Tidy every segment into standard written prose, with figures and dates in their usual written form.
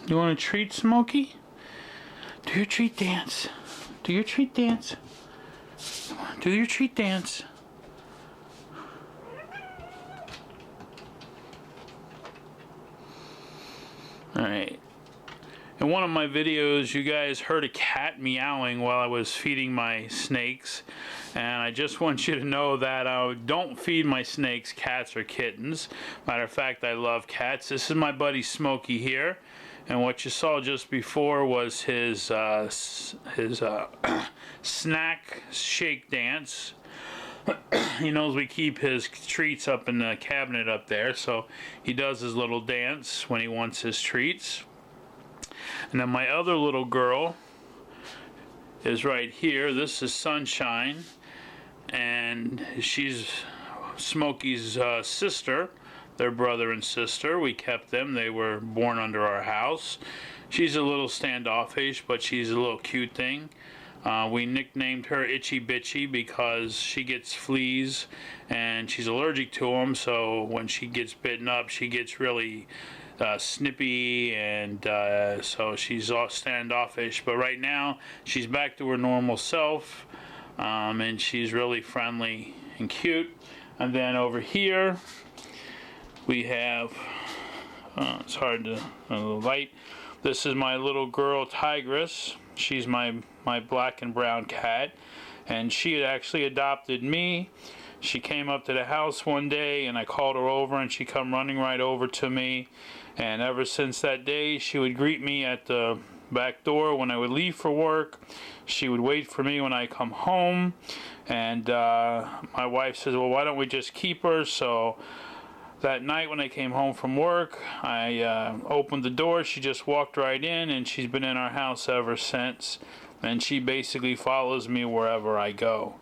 You want a treat, Smokey? Do your treat dance. Do your treat dance. Come on, do your treat dance. Alright. In one of my videos, you guys heard a cat meowing while I was feeding my snakes. And I just want you to know that I don't feed my snakes cats or kittens. Matter of fact, I love cats. This is my buddy Smokey here. And what you saw just before was his snack shake dance. He knows we keep his treats up in the cabinet up there, so he does his little dance when he wants his treats. And then my other little girl is right here. This is Sunshine, and she's Smokey's sister. They're brother and sister. We kept them. They were born under our house. She's a little standoffish, but she's a little cute thing. We nicknamed her Itchy Bitchy because she gets fleas and she's allergic to them, so when she gets bitten up, she gets really snippy, and so she's all standoffish. But right now, she's back to her normal self, and she's really friendly and cute. And then over here, we have, it's hard to, light. This is my little girl, Tigress. She's my black and brown cat, and she had actually adopted me. She came up to the house one day, and I called her over, and she come running right over to me. And ever since that day, she would greet me at the back door when I would leave for work. She would wait for me when I come home. And my wife says, well, why don't we just keep her? So that night when I came home from work, I opened the door. She just walked right in, and she's been in our house ever since. And she basically follows me wherever I go.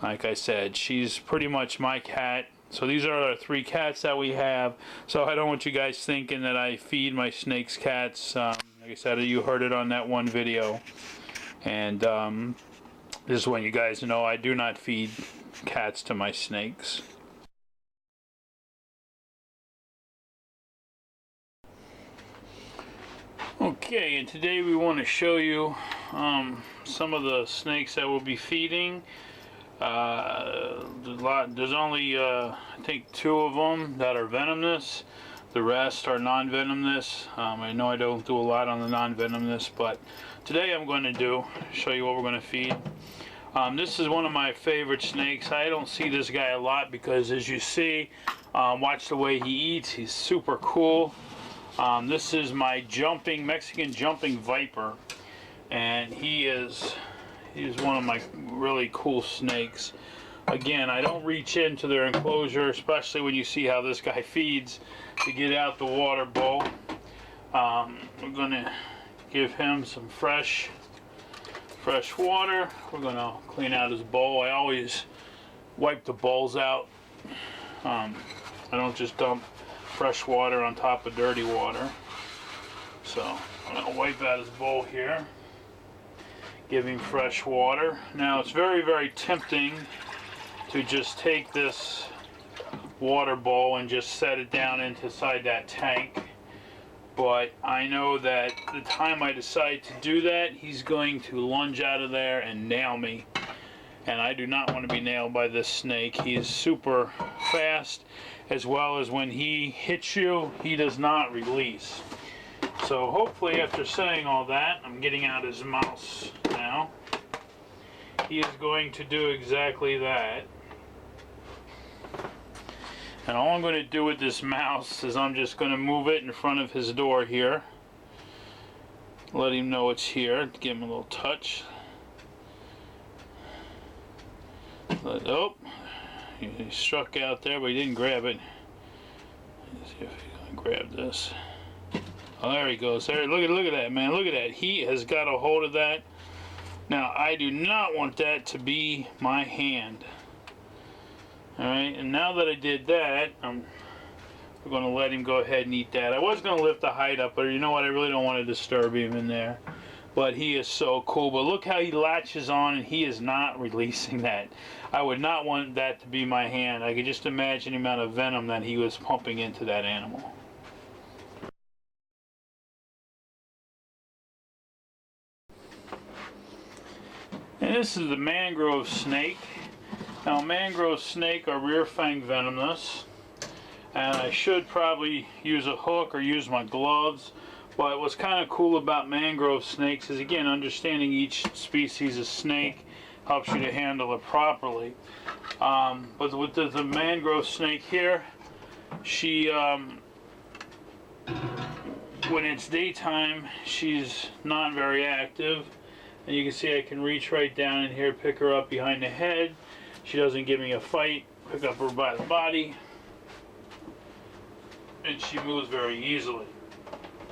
Like I said, she's pretty much my cat. So these are our 3 cats that we have. So I don't want you guys thinking that I feed my snakes cats. Like I said, you heard it on that one video. And this is when you guys know I do not feed cats to my snakes. Okay, and today we want to show you some of the snakes that we'll be feeding. There's only I think 2 of them that are venomous. The rest are non-venomous. I know I don't do a lot on the non-venomous, but today I'm going to show you what we're going to feed. This is one of my favorite snakes. I don't see this guy a lot because, as you see, watch the way he eats. He's super cool. This is my Mexican jumping viper, and he's one of my really cool snakes. Again, I don't reach into their enclosure, especially when you see how this guy feeds, to get out the water bowl. We're going to give him some fresh water. We're going to clean out his bowl. I always wipe the bowls out. I don't just dump fresh water on top of dirty water. So I'm going to wipe out his bowl here. Give him fresh water. Now it's very, very tempting to just take this water bowl and just set it down inside that tank. But I know that the time I decide to do that, he's going to lunge out of there and nail me. And I do not want to be nailed by this snake. He is super fast, as well as when he hits you, he does not release. So hopefully, after saying all that, I'm getting out his mouse now. He is going to do exactly that. And all I'm going to do with this mouse is I'm just going to move it in front of his door here. Let him know it's here. Give him a little touch. Oh, he struck out there, but he didn't grab it. Let's see if he can grab this. Oh, there he goes. There, look at that, man. Look at that. He has got a hold of that. Now, I do not want that to be my hand. Alright, and now that I did that, we're going to let him go ahead and eat that. I was going to lift the height up, but you know what? I really don't want to disturb him in there. But he is so cool. But look how he latches on, and he is not releasing that. I would not want that to be my hand. I could just imagine the amount of venom that he was pumping into that animal. And this is the mangrove snake. Now, mangrove snake are rear fang venomous, and I should probably use a hook or use my gloves. But what's kind of cool about mangrove snakes is, again, understanding each species of snake helps you to handle it properly. But with the mangrove snake here, she, when it's daytime, she's not very active. And you can see I can reach right down in here, pick her up behind the head. She doesn't give me a fight. Pick up her by the body. And she moves very easily.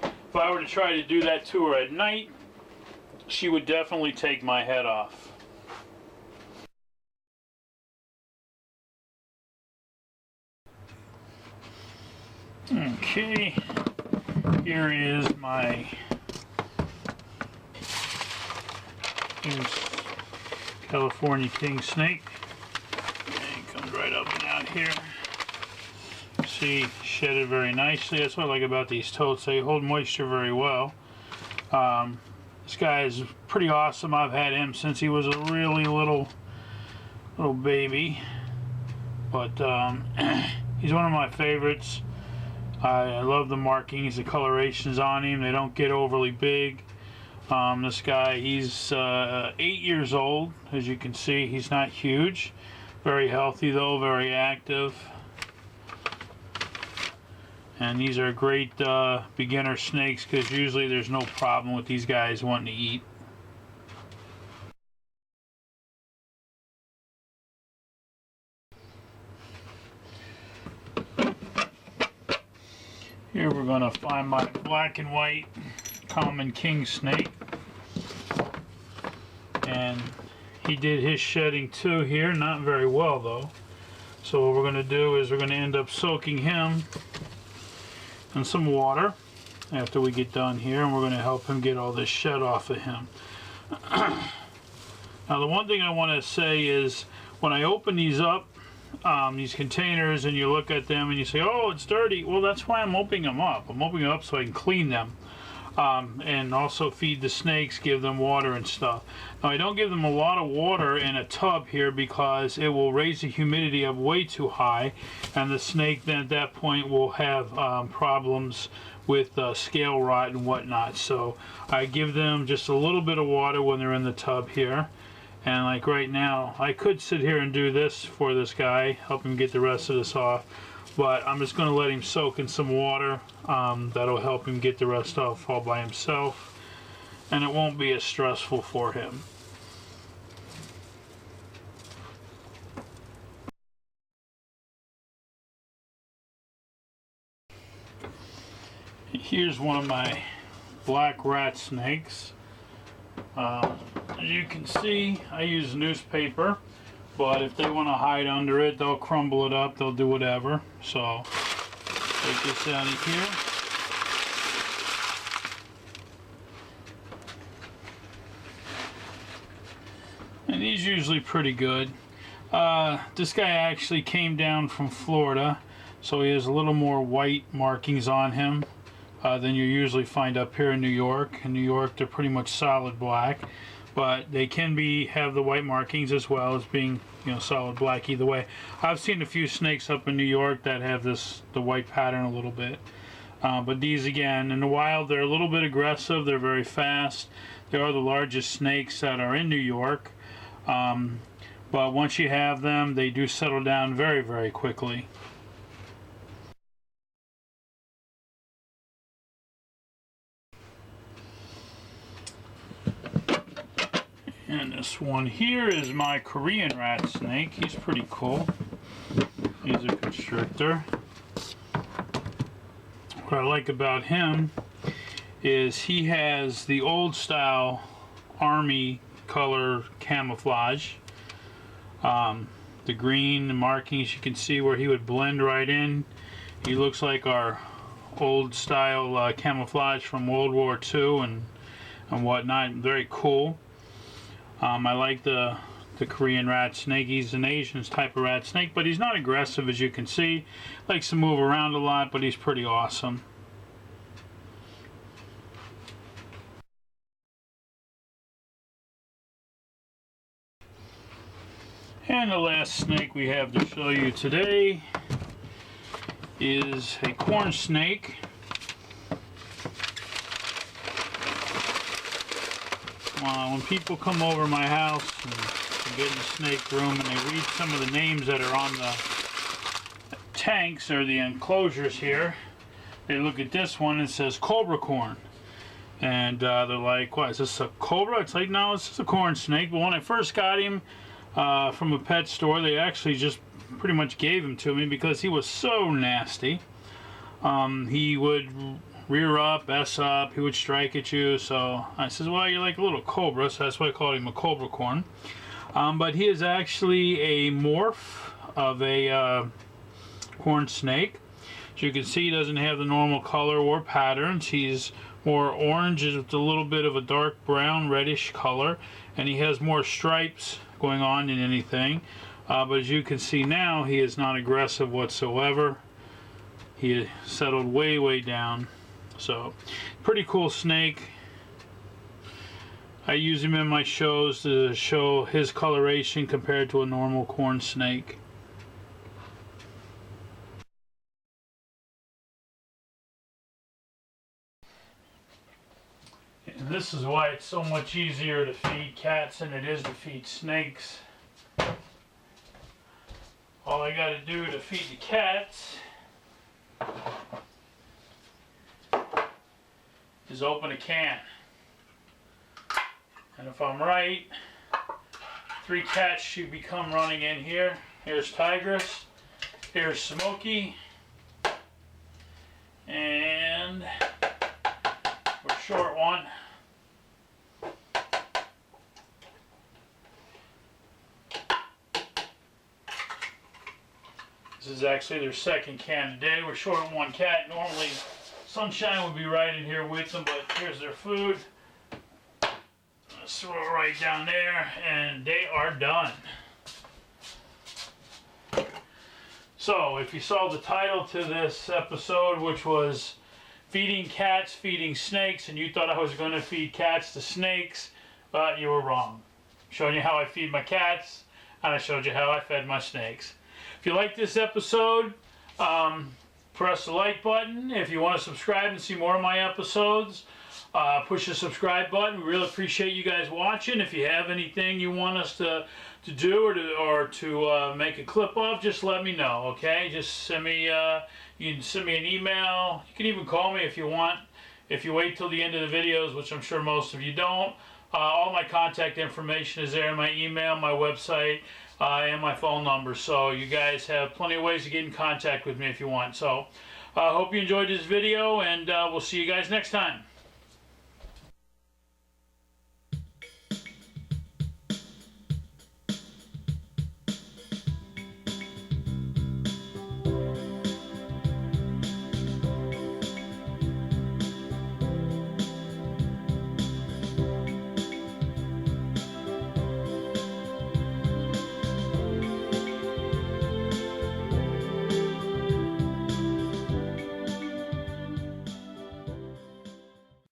If I were to try to do that to her at night, she would definitely take my head off. Okay, here is my California king snake. And he comes right up and out here. See, shedded very nicely. That's what I like about these totes. They hold moisture very well. This guy is pretty awesome. I've had him since he was a really little baby. But he's one of my favorites. I love the markings, the colorations on him. They don't get overly big. This guy, he's 8 years old. As you can see, he's not huge. Very healthy though, very active. And these are great beginner snakes because usually there's no problem with these guys wanting to eat. Here we're going to find my black and white common king snake. And he did his shedding too here, not very well though. So what we're going to do is we're going to end up soaking him in some water after we get done here, and we're going to help him get all this shed off of him. Now the one thing I want to say is when I open these up, these containers, and you look at them and you say, oh, it's dirty. Well, that's why I'm opening them up. I'm opening them up so I can clean them. And also feed the snakes, give them water and stuff. Now I don't give them a lot of water in a tub here because it will raise the humidity up way too high, and the snake then at that point will have problems with scale rot and whatnot. So I give them just a little bit of water when they're in the tub here. And like right now, I could sit here and do this for this guy, help him get the rest of this off. But I'm just going to let him soak in some water. That'll help him get the rest off all by himself. And it won't be as stressful for him. Here's one of my black rat snakes. As you can see, I use newspaper. But if they want to hide under it, they'll crumble it up, they'll do whatever. So, take this out of here. And he's usually pretty good. This guy actually came down from Florida, so he has a little more white markings on him than you usually find up here in New York. In New York, they're pretty much solid black. But they can have the white markings as well as being, solid black either way. I've seen a few snakes up in New York that have the white pattern a little bit. But these, again, in the wild, they're a little bit aggressive. They're very fast. They are the largest snakes that are in New York. But once you have them, they do settle down very, very quickly. And this one here is my Korean rat snake. He's pretty cool. He's a constrictor. What I like about him is he has the old style army color camouflage. The green markings, you can see where he would blend right in. He looks like our old style camouflage from World War II and whatnot. Very cool. I like the Korean rat snake. He's an Asian type of rat snake, but he's not aggressive, as you can see. Likes to move around a lot, but he's pretty awesome. And the last snake we have to show you today is a corn snake. When people come over my house and get in the snake room and they read some of the names that are on the tanks or the enclosures here, they look at this one and it says cobra corn. And they're like, what, is this a cobra? It's like, no, it's just a corn snake. But when I first got him from a pet store, they actually just pretty much gave him to me because he was so nasty. He would rear up, S up, he would strike at you. So I says, well, you're like a little cobra, so that's why I called him a cobra corn. But he is actually a morph of a corn snake. As you can see, he doesn't have the normal color or patterns. He's more orange with a little bit of a dark brown reddish color, and he has more stripes going on than anything. But as you can see now, he is not aggressive whatsoever. He settled way down. So pretty cool snake. I use him in my shows to show his coloration compared to a normal corn snake. And this is why it's so much easier to feed cats than it is to feed snakes. All I got to do to feed the cats is open a can. And if I'm right, 3 cats should become running in here. Here's Tigress, here's Smokey, and we're short one. This is actually their second can today. We're short on 1 cat. Normally Sunshine would be right in here with them, but here's their food. Let's throw it right down there, and they are done. So, if you saw the title to this episode, which was Feeding Cats, Feeding Snakes, and you thought I was going to feed cats to snakes, but you were wrong. I'm showing you how I feed my cats, and I showed you how I fed my snakes. If you like this episode, press the like button. If you want to subscribe and see more of my episodes, push the subscribe button. We really appreciate you guys watching. If you have anything you want us to do or to make a clip of, just let me know, okay? Just send me, you can send me an email. You can even call me if you want. If you wait till the end of the videos, which I'm sure most of you don't, all my contact information is there, my email, my website, and my phone number. So you guys have plenty of ways to get in contact with me if you want. So I hope you enjoyed this video, and we'll see you guys next time.